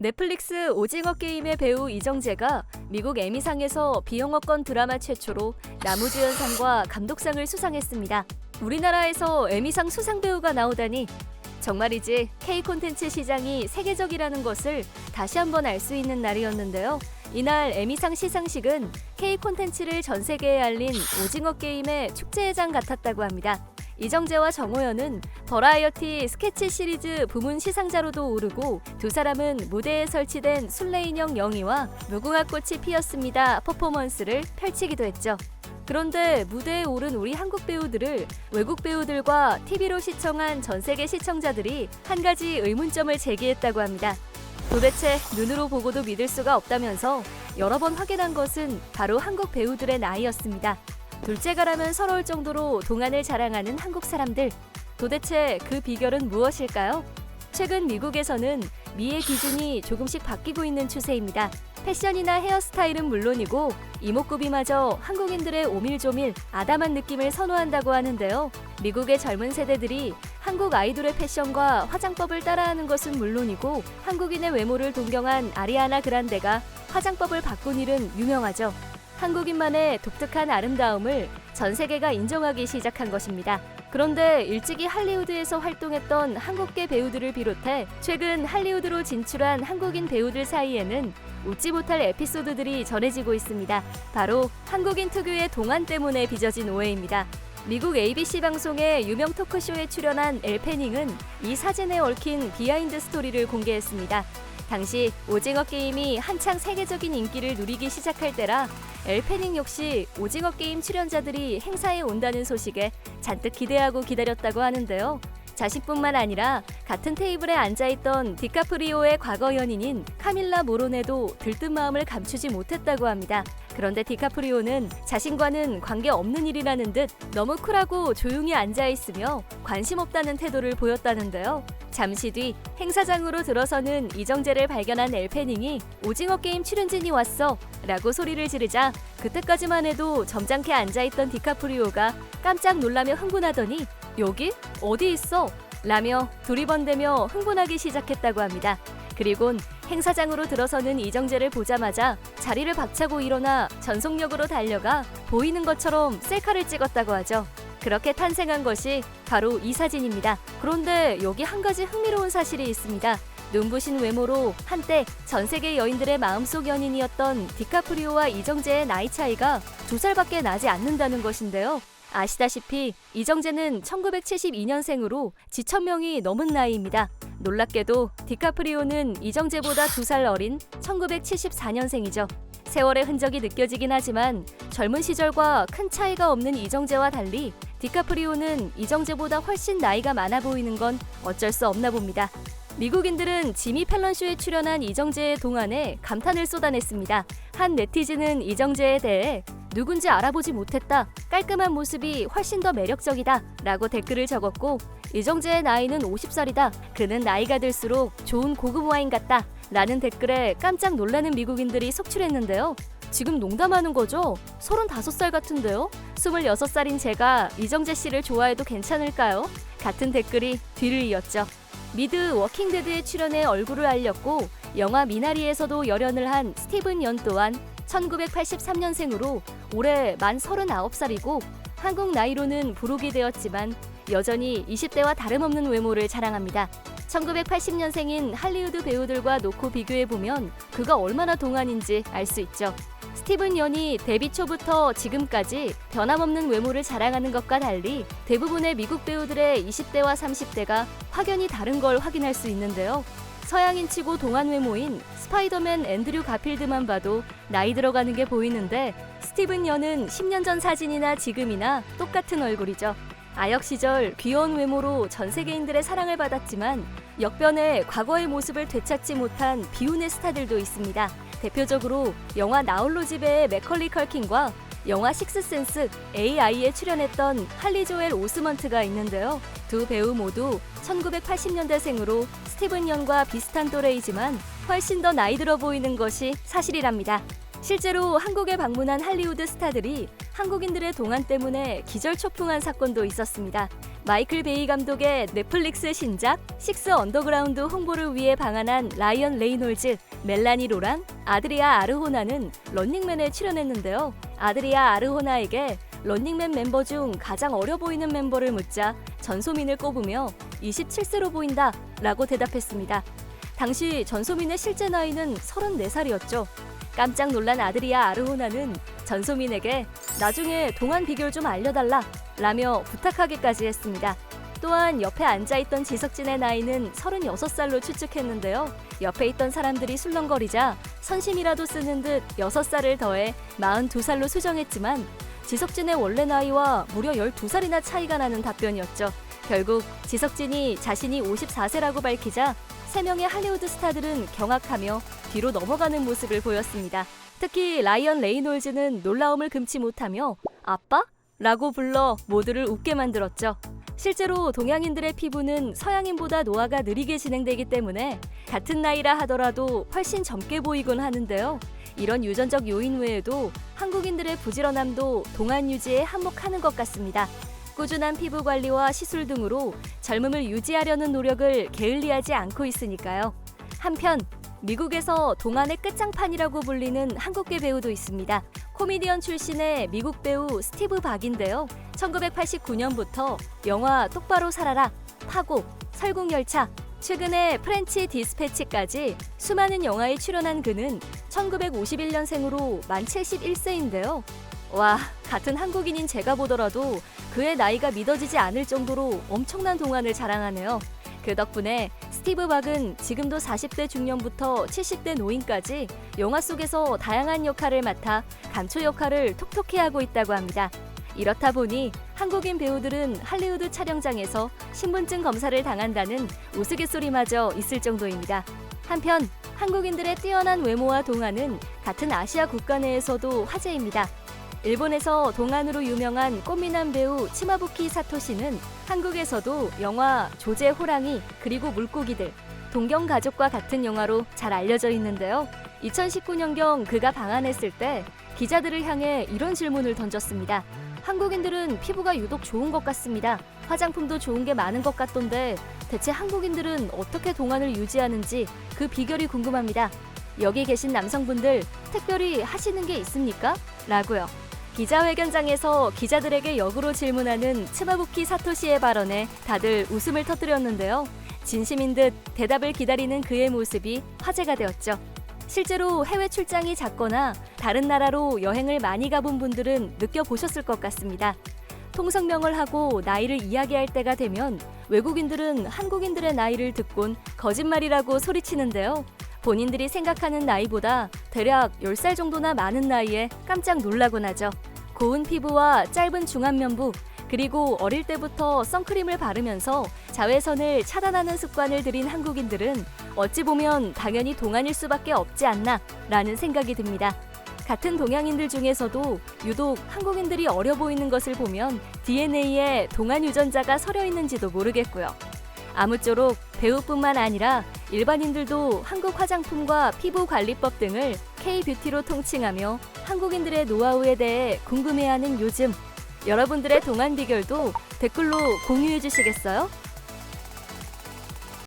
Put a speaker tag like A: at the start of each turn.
A: 넷플릭스 오징어 게임의 배우 이정재가 미국 에미상에서 비영어권 드라마 최초로 나무주연상과 감독상을 수상했습니다. 우리나라에서 에미상 수상 배우가 나오다니 정말이지 K 콘텐츠 시장이 세계적이라는 것을 다시 한번 알 수 있는 날이었는데요. 이날 에미상 시상식은 K 콘텐츠를 전 세계에 알린 오징어 게임의 축제회장 같았다고 합니다. 이정재와 정호연은 버라이어티 스케치 시리즈 부문 시상자로도 오르고 두 사람은 무대에 설치된 술래인형 영희와 무궁화꽃이 피었습니다 퍼포먼스를 펼치기도 했죠. 그런데 무대에 오른 우리 한국 배우들을 외국 배우들과 TV로 시청한 전 세계 시청자들이 한 가지 의문점을 제기했다고 합니다. 도대체 눈으로 보고도 믿을 수가 없다면서 여러 번 확인한 것은 바로 한국 배우들의 나이였습니다. 둘째가라면 서러울 정도로 동안을 자랑하는 한국 사람들. 도대체 그 비결은 무엇일까요? 최근 미국에서는 미의 기준이 조금씩 바뀌고 있는 추세입니다. 패션이나 헤어스타일은 물론이고 이목구비마저 한국인들의 오밀조밀 아담한 느낌을 선호한다고 하는데요. 미국의 젊은 세대들이 한국 아이돌의 패션과 화장법을 따라하는 것은 물론이고 한국인의 외모를 동경한 아리아나 그란데가 화장법을 바꾼 일은 유명하죠. 한국인만의 독특한 아름다움을 전 세계가 인정하기 시작한 것입니다. 그런데 일찍이 할리우드에서 활동했던 한국계 배우들을 비롯해 최근 할리우드로 진출한 한국인 배우들 사이에는 웃지 못할 에피소드들이 전해지고 있습니다. 바로 한국인 특유의 동안 때문에 빚어진 오해입니다. 미국 ABC 방송의 유명 토크쇼에 출연한 엘 패닝은 이 사진에 얽힌 비하인드 스토리를 공개했습니다. 당시 오징어 게임이 한창 세계적인 인기를 누리기 시작할 때라 엘 패닝 역시 오징어 게임 출연자들이 행사에 온다는 소식에 잔뜩 기대하고 기다렸다고 하는데요. 자신뿐만 아니라 같은 테이블에 앉아있던 디카프리오의 과거 연인인 카밀라 모로네도 들뜬 마음을 감추지 못했다고 합니다. 그런데 디카프리오는 자신과는 관계없는 일이라는 듯 너무 쿨하고 조용히 앉아있으며 관심 없다는 태도를 보였다는데요. 잠시 뒤 행사장으로 들어서는 이정재를 발견한 엘 패닝이 오징어 게임 출연진이 왔어 라고 소리를 지르자 그때까지만 해도 점잖게 앉아있던 디카프리오가 깜짝 놀라며 흥분하더니 여기? 어디 있어? 라며 두리번대며 흥분하기 시작했다고 합니다. 그리곤 행사장으로 들어서는 이정재를 보자마자 자리를 박차고 일어나 전속력으로 달려가 보이는 것처럼 셀카를 찍었다고 하죠. 그렇게 탄생한 것이 바로 이 사진입니다. 그런데 여기 한 가지 흥미로운 사실이 있습니다. 눈부신 외모로 한때 전 세계 여인들의 마음속 연인이었던 디카프리오와 이정재의 나이 차이가 2살밖에 나지 않는다는 것인데요. 아시다시피 이정재는 1972년생으로 지천명이 넘은 나이입니다. 놀랍게도 디카프리오는 이정재보다 2살 어린 1974년생이죠. 세월의 흔적이 느껴지긴 하지만 젊은 시절과 큰 차이가 없는 이정재와 달리 디카프리오는 이정재보다 훨씬 나이가 많아 보이는 건 어쩔 수 없나 봅니다. 미국인들은 지미 팰런쇼에 출연한 이정재의 동안에 감탄을 쏟아냈습니다. 한 네티즌은 이정재에 대해 누군지 알아보지 못했다. 깔끔한 모습이 훨씬 더 매력적이다. 라고 댓글을 적었고 이정재의 나이는 50살이다. 그는 나이가 들수록 좋은 고급 와인 같다. 라는 댓글에 깜짝 놀라는 미국인들이 속출했는데요. 지금 농담하는 거죠? 35살 같은데요? 26살인 제가 이정재 씨를 좋아해도 괜찮을까요? 같은 댓글이 뒤를 이었죠. 미드 워킹데드에 출연해 얼굴을 알렸고 영화 미나리에서도 열연을 한 스티븐 연 또한 1983년생으로 올해 만 39살이고 한국 나이로는 부록이 되었지만 여전히 20대와 다름없는 외모를 자랑합니다. 1980년생인 할리우드 배우들과 놓고 비교해보면 그가 얼마나 동안인지 알 수 있죠. 스티븐 연이 데뷔 초부터 지금까지 변함없는 외모를 자랑하는 것과 달리 대부분의 미국 배우들의 20대와 30대가 확연히 다른 걸 확인할 수 있는데요. 서양인치고 동안 외모인 스파이더맨 앤드류 가필드만 봐도 나이 들어가는 게 보이는데 스티븐 연은 10년 전 사진이나 지금이나 똑같은 얼굴이죠. 아역 시절 귀여운 외모로 전 세계인들의 사랑을 받았지만 역변에 과거의 모습을 되찾지 못한 비운의 스타들도 있습니다. 대표적으로 영화 나홀로 집의 맥컬리 컬킨과 영화 식스센스 AI에 출연했던 할리 조엘 오스먼트가 있는데요. 두 배우 모두 1980년대생으로 스티븐 연과 비슷한 또래이지만 훨씬 더 나이 들어 보이는 것이 사실이랍니다. 실제로 한국에 방문한 할리우드 스타들이 한국인들의 동안 때문에 기절초풍한 사건도 있었습니다. 마이클 베이 감독의 넷플릭스 신작 식스 언더그라운드 홍보를 위해 방한한 라이언 레이놀즈, 멜라니 로랑, 아드리아 아르호나는 런닝맨에 출연했는데요. 아드리아 아르호나에게 런닝맨 멤버 중 가장 어려 보이는 멤버를 묻자 전소민을 꼽으며 27세로 보인다 라고 대답했습니다. 당시 전소민의 실제 나이는 34살이었죠. 깜짝 놀란 아드리아 아르호나는 전소민에게 나중에 동안 비결 좀 알려달라 라며 부탁하기까지 했습니다. 또한 옆에 앉아있던 지석진의 나이는 36살로 추측했는데요. 옆에 있던 사람들이 술렁거리자 선심이라도 쓰는 듯 6살을 더해 42살로 수정했지만 지석진의 원래 나이와 무려 12살이나 차이가 나는 답변이었죠. 결국 지석진이 자신이 54세라고 밝히자 3명의 할리우드 스타들은 경악하며 뒤로 넘어가는 모습을 보였습니다. 특히 라이언 레이놀즈는 놀라움을 금치 못하며 아빠? 라고 불러 모두를 웃게 만들었죠. 실제로 동양인들의 피부는 서양인보다 노화가 느리게 진행되기 때문에 같은 나이라 하더라도 훨씬 젊게 보이곤 하는데요. 이런 유전적 요인 외에도 한국인들의 부지런함도 동안 유지에 한몫하는 것 같습니다. 꾸준한 피부 관리와 시술 등으로 젊음을 유지하려는 노력을 게을리하지 않고 있으니까요. 한편 미국에서 동안의 끝장판이라고 불리는 한국계 배우도 있습니다. 코미디언 출신의 미국 배우 스티브 박인데요. 1989년부터 영화 똑바로 살아라, 파고, 설국열차, 최근에 프렌치 디스패치까지 수많은 영화에 출연한 그는 1951년생으로 만 71세인데요. 와, 같은 한국인인 제가 보더라도 그의 나이가 믿어지지 않을 정도로 엄청난 동안을 자랑하네요. 그 덕분에 스티브 박은 지금도 40대 중년부터 70대 노인까지 영화 속에서 다양한 역할을 맡아 감초 역할을 톡톡히 하고 있다고 합니다. 이렇다 보니 한국인 배우들은 할리우드 촬영장에서 신분증 검사를 당한다는 우스갯소리마저 있을 정도입니다. 한편 한국인들의 뛰어난 외모와 동안은 같은 아시아 국가 내에서도 화제입니다. 일본에서 동안으로 유명한 꽃미남 배우 치마부키 사토시는 한국에서도 영화 조제 호랑이 그리고 물고기들, 동경가족과 같은 영화로 잘 알려져 있는데요. 2019년경 그가 방한했을 때 기자들을 향해 이런 질문을 던졌습니다. 한국인들은 피부가 유독 좋은 것 같습니다. 화장품도 좋은 게 많은 것 같던데 대체 한국인들은 어떻게 동안을 유지하는지 그 비결이 궁금합니다. 여기 계신 남성분들 특별히 하시는 게 있습니까? 라고요. 기자회견장에서 기자들에게 역으로 질문하는 치마부키 사토시의 발언에 다들 웃음을 터뜨렸는데요. 진심인 듯 대답을 기다리는 그의 모습이 화제가 되었죠. 실제로 해외 출장이 잦거나 다른 나라로 여행을 많이 가본 분들은 느껴보셨을 것 같습니다. 통성명을 하고 나이를 이야기할 때가 되면 외국인들은 한국인들의 나이를 듣곤 거짓말이라고 소리치는데요. 본인들이 생각하는 나이보다 대략 10살 정도나 많은 나이에 깜짝 놀라곤 하죠. 고운 피부와 짧은 중안면부, 그리고 어릴 때부터 선크림을 바르면서 자외선을 차단하는 습관을 들인 한국인들은 어찌 보면 당연히 동안일 수밖에 없지 않나 라는 생각이 듭니다. 같은 동양인들 중에서도 유독 한국인들이 어려 보이는 것을 보면 DNA에 동안 유전자가 서려 있는지도 모르겠고요. 아무쪼록 배우뿐만 아니라 일반인들도 한국 화장품과 피부 관리법 등을 K-뷰티로 통칭하며 한국인들의 노하우에 대해 궁금해하는 요즘, 여러분들의 동안 비결도 댓글로 공유해 주시겠어요?